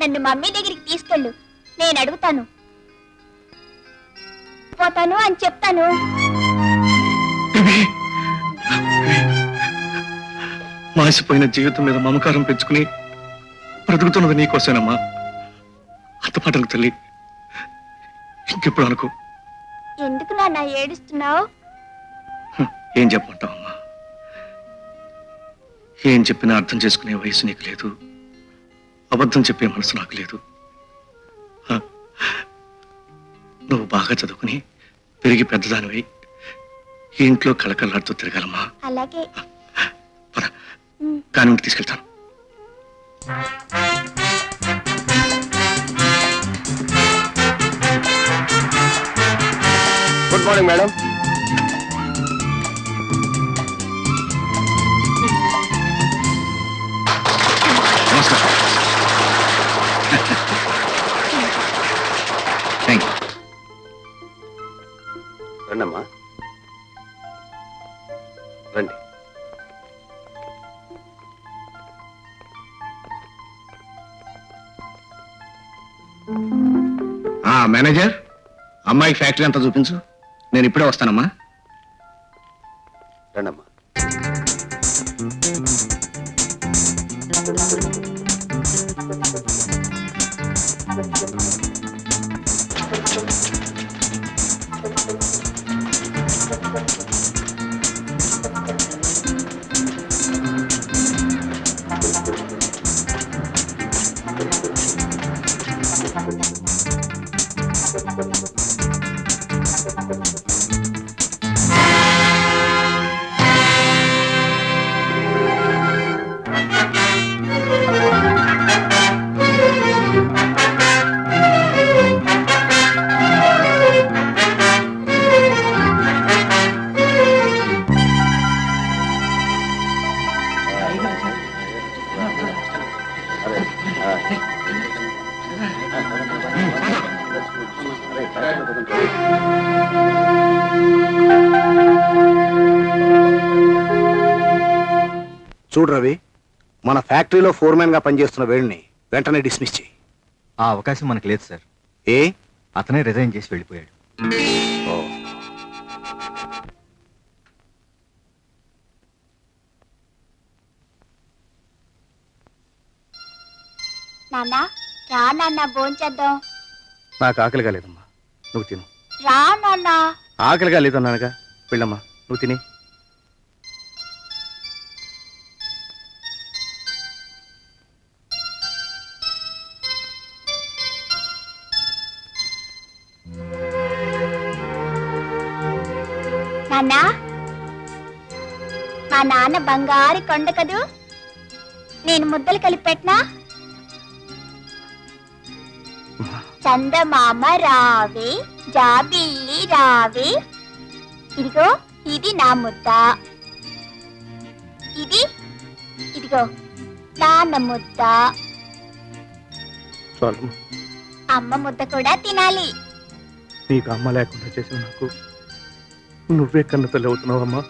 నన్ను మమ్మీ దగ్గరికి తీసుకెళ్ళు, నేను అడుగుతాను. పోతాను అని చెప్తాను. మాసిపోయిన జీవితం మీద మమకారం పెంచుకుని బ్రతుకుతున్నది నీకోసేనమ్మా. అర్థపాటలు తల్లి, ఇంకెప్పుడు అనుకో. ఎందుకు నాన్న ఏడుస్తున్నావు? ఏం చెప్పమంటావమ్మా? ఏం చెప్పినా అర్థం చేసుకునే వయసు నీకు లేదు, అబద్ధం చెప్పే మనసు నాకు లేదు. నువ్వు బాగా చదువుకుని పెరిగి పెద్దదానివై ఈ ఇంట్లో కళకళలాడుతూ తిరగాలమ్మా. అలాగే. పద, కానీ తీసుకెళ్తాను. Good morning madam. నమస్కారం. Thank you. రండమ్మా, రండి. మేనేజర్, అమ్మాయి ఫ్యాక్టరీ అంతా చూపించు. నేను ఇప్పుడే వస్తానమ్మా. రండమ్మా. చూడు రవి, మన ఫ్యాక్టరీలో ఫోర్మెన్ గా పనిచేస్తున్న వేణుని వెంటనే డిస్మిస్ చేయి. ఆ అవకాశం మనకు లేదు సార్. ఏ? అతనే రిజైన్ చేసి వెళ్ళిపోయాడు. నాన్న రా నాన్న, భోంచేద్దాం. నాకు ఆకలిగా లేదమ్మా, నువ్వు తిను. రా నాన్న. ఆకలిగా లేదన్నానుగా, వెళ్ళమ్మా, నువ్వు తిని. నాన్న, మా నాన్న బంగారు కొండ కదూ, నేను ముద్దలు కలిపి పెట్టనా? చందమామ రావే, జాబిల్లి రావే, ఇదిగో ఇది నా ముద్ద, ఇదిగో నాన్న ముద్ద. అమ్మ ముద్ద కూడా తినాలి. నీకు అమ్మ లేకుండా చేసిన నాకు నువ్వే కన్న తల్లి అవుతున్నావమ్మా.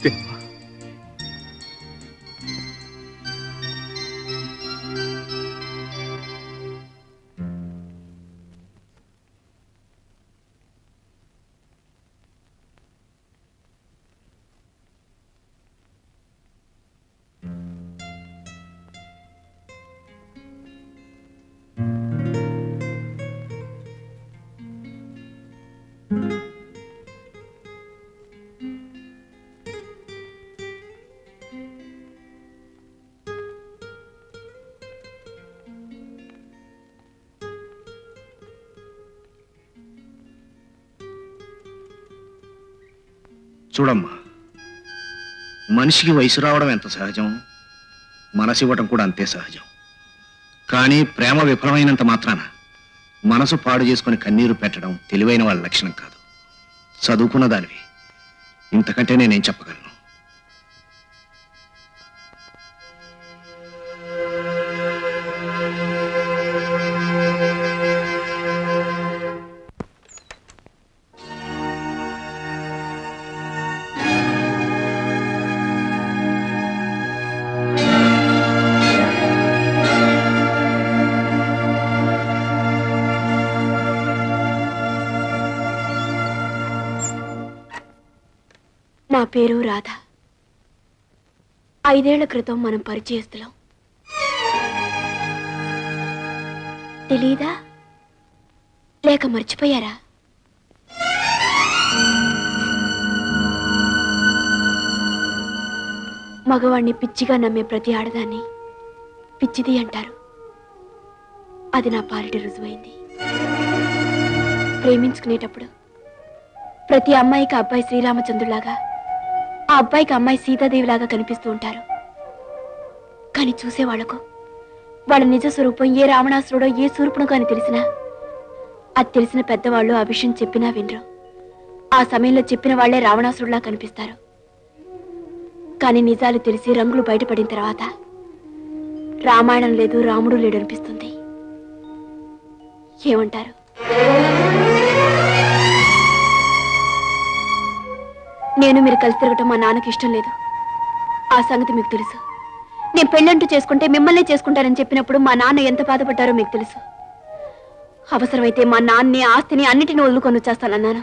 తిమ్మా. చూడమ్మా, మనిషికి వయసు రావడం ఎంత సహజం, మనసు ఇవ్వటం కూడా అంతే సహజం. కానీ ప్రేమ విఫలమైనంత మాత్రాన మనసు పాడు చేసుకుని కన్నీరు పెట్టడం తెలివైన వాళ్ళ లక్షణం కాదు. చదువుకున్న దానివి, ఇంతకంటే నేనేం చెప్పగలను? పేరు రాధ. 5 ఏళ్ల క్రితం మనం పరిచయస్తులం. తెలీదా? లేక మర్చిపోయారా? మగవాణ్ణి పిచ్చిగా నమ్మే ప్రతి ఆడదాన్ని పిచ్చిది అంటారు. అది నా పాలిటి రుజువైంది. ప్రేమించుకునేటప్పుడు ప్రతి అమ్మాయికి అబ్బాయి శ్రీరామచంద్రులాగా, ఆ అబ్బాయికి అమ్మాయి సీతాదేవిలాగా కనిపిస్తూ ఉంటారు. కానీ చూసేవాళ్లకు వాళ్ళ నిజ స్వరూపం ఏ రావణాసురుడో ఏ శూర్పణకో అని తెలిసినా, అది తెలిసిన పెద్దవాళ్ళు ఆ విషయం చెప్పినా వినరు. ఆ సమయంలో చెప్పిన వాళ్లే రావణాసురులా కనిపిస్తారు. కానీ నిజాలు తెలిసి రంగులు బయటపడిన తర్వాత రామాయణం లేదు, రాముడు లేడు అనిపిస్తుంది. ఏమంటారు? నేను మీరు కలిసి తిరగటం మా నాన్నకి ఇష్టం లేదు. ఆ సంగతి మీకు తెలుసు. నేను పెళ్ళంటూ చేసుకుంటే మిమ్మల్నే చేసుకుంటారని చెప్పినప్పుడు మా నాన్న ఎంత బాధపడ్డారో మీకు తెలుసు. అవసరమైతే మా నాన్నని, ఆస్తిని అన్నిటిని వదులుకొని వచ్చేస్తానన్నాను.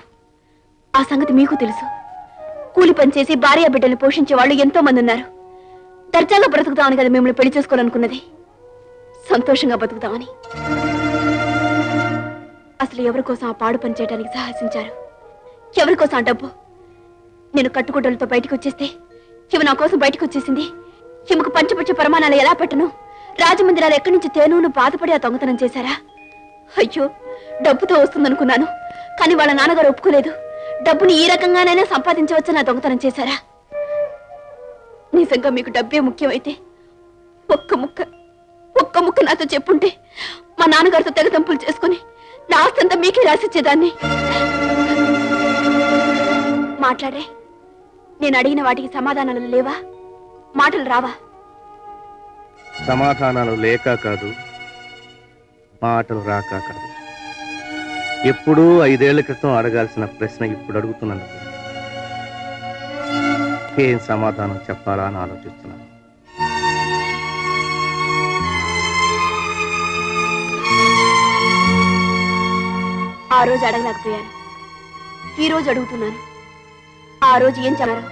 ఆ సంగతి మీకు తెలుసు. కూలి పని చేసి భార్య బిడ్డల్ని పోషించే వాళ్ళు ఎంతో మంది ఉన్నారు. దర్జాగా బ్రతుకుతామని కదా మిమ్మల్ని పెళ్లి చేసుకోవాలనుకున్నది. సంతోషంగా బతుకుతామని. అసలు ఎవరి కోసం ఆ పాడు పని చేయడానికి సాహసించారు? ఎవరి కోసం ఆ డబ్బు? నేను కట్టుకుంటలతో బయటకు వచ్చేస్తే ఇవి నా కోసం బయటకు వచ్చేసింది. హిమకు పంచపక్ష ప్రమాణాలు ఎలా పెట్టను? రాజమందిరాలు ఎక్కడి నుంచి తేనూను బాధపడి ఆ దొంగతనం చేశారా? అయ్యో, డబ్బుతో వస్తుందనుకున్నాను. కానీ వాళ్ళ నాన్నగారు ఒప్పుకోలేదు. డబ్బుని ఈ రకంగానైనా సంపాదించవచ్చని ఆ దొంగతనం చేశారా? నిజంగా మీకు డబ్బే ముఖ్యమైతే ఒక్క ముక్క నాతో చెప్పుంటే మా నాన్నగారితో తెగతంపులు చేసుకుని నా ఆస్తంతా మీకే రాసిచ్చేదాన్ని. మాట్లాడే నేను అడిగిన వాటికి సమాధానాలు లేవా? మాటలు రావా? సమాధానాలు లేక కాదు, మాటలు రాక కాదు. ఎప్పుడూ 5 ఏళ్ల క్రితం అడగాల్సిన ప్రశ్న ఇప్పుడు అడుగుతున్నందుకు ఏం సమాధానం చెప్పాలా అని ఆలోచిస్తున్నాను. ఆ రోజు అడగలేకపోయాను, ఈ రోజు అడుగుతున్నాను. ఆ రోజు ఏం చెప్పారు?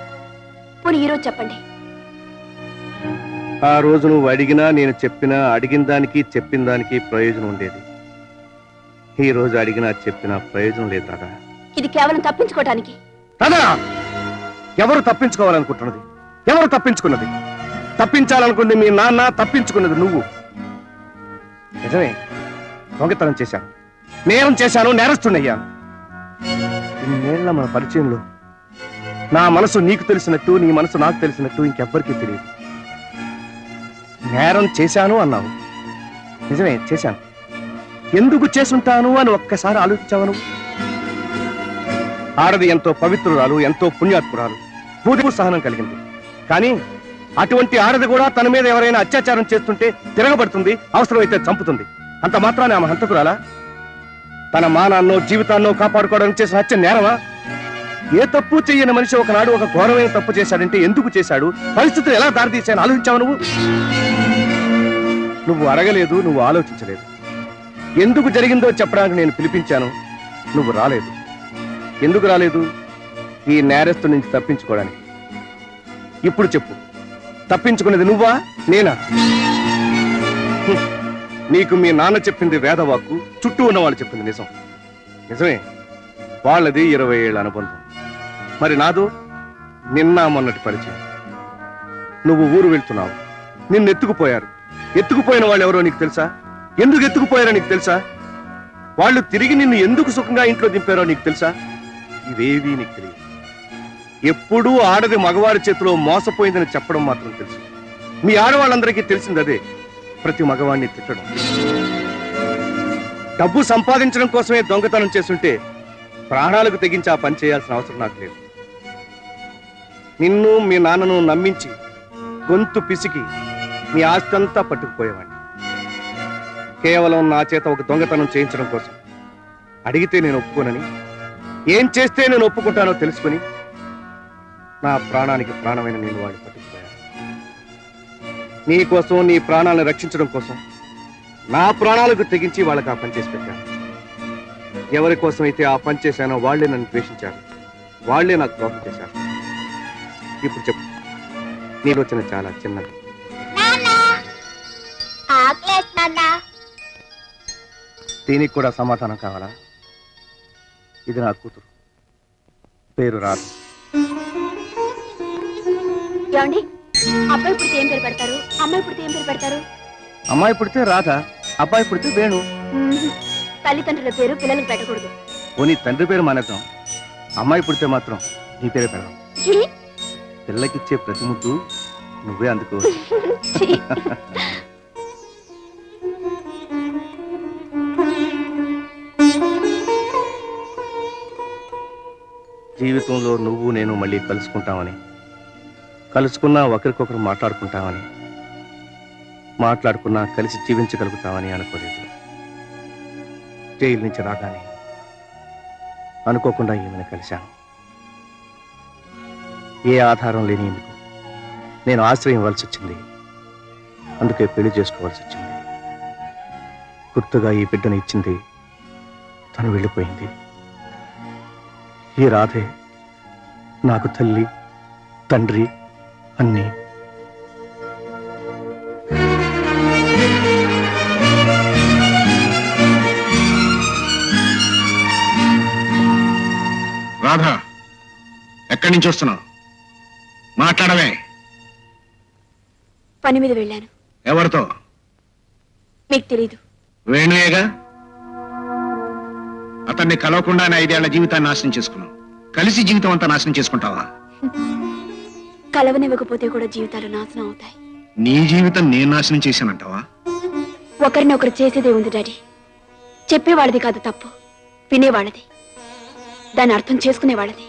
పోనీ ఈ రోజు చెప్పండి. ఆ రోజు నువ్వు అడిగినా, నేను చెప్పినా, అడిగిన దానికి చెప్పిన దానికి ప్రయోజనం ఉండేది. ఈ రోజు అడిగినా చెప్పినా ప్రయోజనం లేదు రాదా. ఇది కేవలం తప్పించుకోవటానికి. రాదా, ఎవరు తప్పించుకోవాలనుకుంటున్నది? ఎవరు తప్పించుకున్నది? తప్పించాలనుకుంది మీ నాన్న, తప్పించుకున్నది నువ్వు. నిజమే, దొంగతనం చేశాను, నేరం చేశాను, నేరస్తున్నయ్యాను. ఇన్నేళ్ల మన పరిచయంలో నా మనసు నీకు తెలిసినట్టు, నీ మనసు నాకు తెలిసినట్టు ఇంకెవ్వరికీ తెలియదు. నేరం చేశాను అన్నావు. నిజమే, చేశాను. ఎందుకు చేసుంటాను అని ఒక్కసారి ఆలోచించావు నువ్వు? ఆడది ఎంతో పవిత్రురాలు, ఎంతో పుణ్యాత్మురాలు, పూర్తి సహనం కలిగింది. కానీ అటువంటి ఆడది కూడా తన మీద ఎవరైనా అత్యాచారం చేస్తుంటే తిరగబడుతుంది, అవసరమైతే చంపుతుంది. అంత మాత్రాన్ని ఆమె హంతకురాలా? తన మానాన్నో జీవితాన్నో కాపాడుకోవడానికి చేసిన హత్య నేరమా? ఏ తప్పు చెయ్యని మనిషి ఒకనాడు ఒక ఘోరమైన తప్పు చేశాడంటే ఎందుకు చేశాడు, పరిస్థితులు ఎలా దారితీశాయని ఆలోచించావు నువ్వు? నువ్వు అడగలేదు, నువ్వు ఆలోచించలేదు. ఎందుకు జరిగిందో చెప్పడానికి నేను పిలిపించాను, నువ్వు రాలేదు. ఎందుకు రాలేదు? ఈ నేరస్తు నుంచి తప్పించుకోవడానికి. ఇప్పుడు చెప్పు, తప్పించుకునేది నువ్వా నేనా? నీకు మీ నాన్న చెప్పింది వేదవాక్కు, చుట్టూ ఉన్న వాళ్ళు చెప్పింది నిజం. నిజమే, వాళ్ళది 20 ఏళ్ల అనుబంధం. మరి నాదో నిన్న మొన్నటి పరిచయం. నువ్వు ఊరు వెళ్తున్నావు, నిన్ను ఎత్తుకుపోయారు. ఎత్తుకుపోయిన వాళ్ళు ఎవరో నీకు తెలుసా? ఎందుకు ఎత్తుకుపోయారో నీకు తెలుసా? వాళ్ళు తిరిగి నిన్ను ఎందుకు సుఖంగా ఇంట్లో దింపారో నీకు తెలుసా? ఇవేవీ నీకు తెలియదు. ఎప్పుడూ ఆడది మగవారి చేతిలో మోసపోయిందని చెప్పడం మాత్రం తెలుసు. మీ ఆడవాళ్ళందరికీ తెలిసింది అదే, ప్రతి మగవాడిని తిట్టడం. డబ్బు సంపాదించడం కోసమే దొంగతనం చేస్తుంటే ప్రాణాలకు తెగించి ఆ పని చేయాల్సిన అవసరం నాకు లేదు. నిన్ను మీ నాన్నను నమ్మించి గొంతు పిసికి మీ ఆస్తి అంతా పట్టుకుపోయేవాడిని. కేవలం నా చేత ఒక దొంగతనం చేయించడం కోసం. అడిగితే నేను ఒప్పుకోనని, ఏం చేస్తే నేను ఒప్పుకుంటానో తెలుసుకుని నా ప్రాణానికి ప్రాణమైన నేను వాడిని పట్టుకుపోయాను. నీ కోసం, నీ ప్రాణాలను రక్షించడం కోసం నా ప్రాణాలకు తెగించి వాళ్ళకి ఆ పని చేసి పెట్టాను. ఎవరి కోసం అయితే ఆ పని చేశానో వాళ్లే నన్ను ద్వేషించారు, వాళ్లే నాకు ద్రోహం చేశారు. ఇప్పుడు చెప్పు, నీలోచన చాలా చిన్నది. నాన్న ఆకలేస్తుందా? దీనికి కూడా సమాధానం కావాలా? ఇది నా కూతురు, పేరు రాదు. ఏమండి, అబ్బాయి పుడితే ఏం పేరు పెడతారు? అమ్మాయి పుడితే ఏం పేరు పెడతారు? అమ్మాయి పుడితే రాధ, అబ్బాయి పుడితే వేణు. మ్మ్. తల్లిదండ్రుల పేరు పిల్లలకు పెట్టకూడదు. పోనీ తండ్రి పేరు మానేద్దాం, అమ్మాయి పుడితే మాత్రం నీ పేరే పెడదాం. ఛీ! పిల్లకిచ్చే ప్రతి ముద్దు నువ్వే అందుకో. ఛీ! జీవితంలో నువ్వు నేను మళ్ళీ కలుసుకుంటామని, కలుసుకున్నా ఒకరికొకరు మాట్లాడుకుంటామని, మాట్లాడుకున్నా కలిసి జీవించగలుగుతామని అనుకోలేదు. జైలు నుంచి రాగానే అనుకోకుండా ఈమెను కలిశాను. ఏ ఆధారం లేని ఎందుకు నేను ఆశ్రయం ఇవ్వాల్సి వచ్చింది, అందుకే పెళ్లి చేసుకోవాల్సి వచ్చింది. గుర్తుగా ఈ బిడ్డను ఇచ్చింది, తను వెళ్ళిపోయింది. ఈ రాధే నాకు తల్లి, తండ్రి అన్నీ. రాధా, ఎక్కడి నుంచి వస్తున్నావు? మాట్లాడవే. పని మీద వెళ్ళాను. ఎవరితో? మీకు తెలీదు. వేణుయేగా. అతన్ని కలవకుండానే 5 ఏళ్ల జీవితాన్ని నాశనం చేసుకున్నావు. కలిసి జీవితం అంతా నాశనం చేసుకుంటావా? కలవనివ్వకపోతే కూడా జీవితాలు నాశనం అవుతాయి. నీ జీవితం నేను నాశనం చేశానంటావా? ఒకరినొకరు చేసేదే ఉంది డాడీ. చెప్పేవాళ్ళది కాదు తప్పు, వినేవాళ్ళది. దాన్ని అర్థం చేసుకునేవాళ్ళది.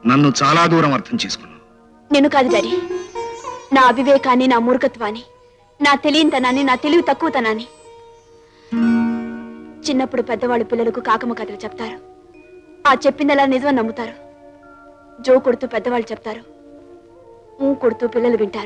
నన్ను చాలా దూరం అర్థం చేసుకున్నావు. నేను కాదు డాడీ. నా అవివేకాన్ని, నా మూర్ఖత్వాన్ని, నా తెలియనితనాన్ని, నా తెలివి తక్కువతనాన్ని. చిన్నప్పుడు పెద్దవాళ్ళు పిల్లలకు కాకమ్మ కథలు చెప్తారు. ఆ చెప్పిందలా నిజం నమ్ముతారు. జో కొడుతూ పెద్దవాళ్ళు చెప్తారు, ఊ కొడుతూ పిల్లలు వింటారు.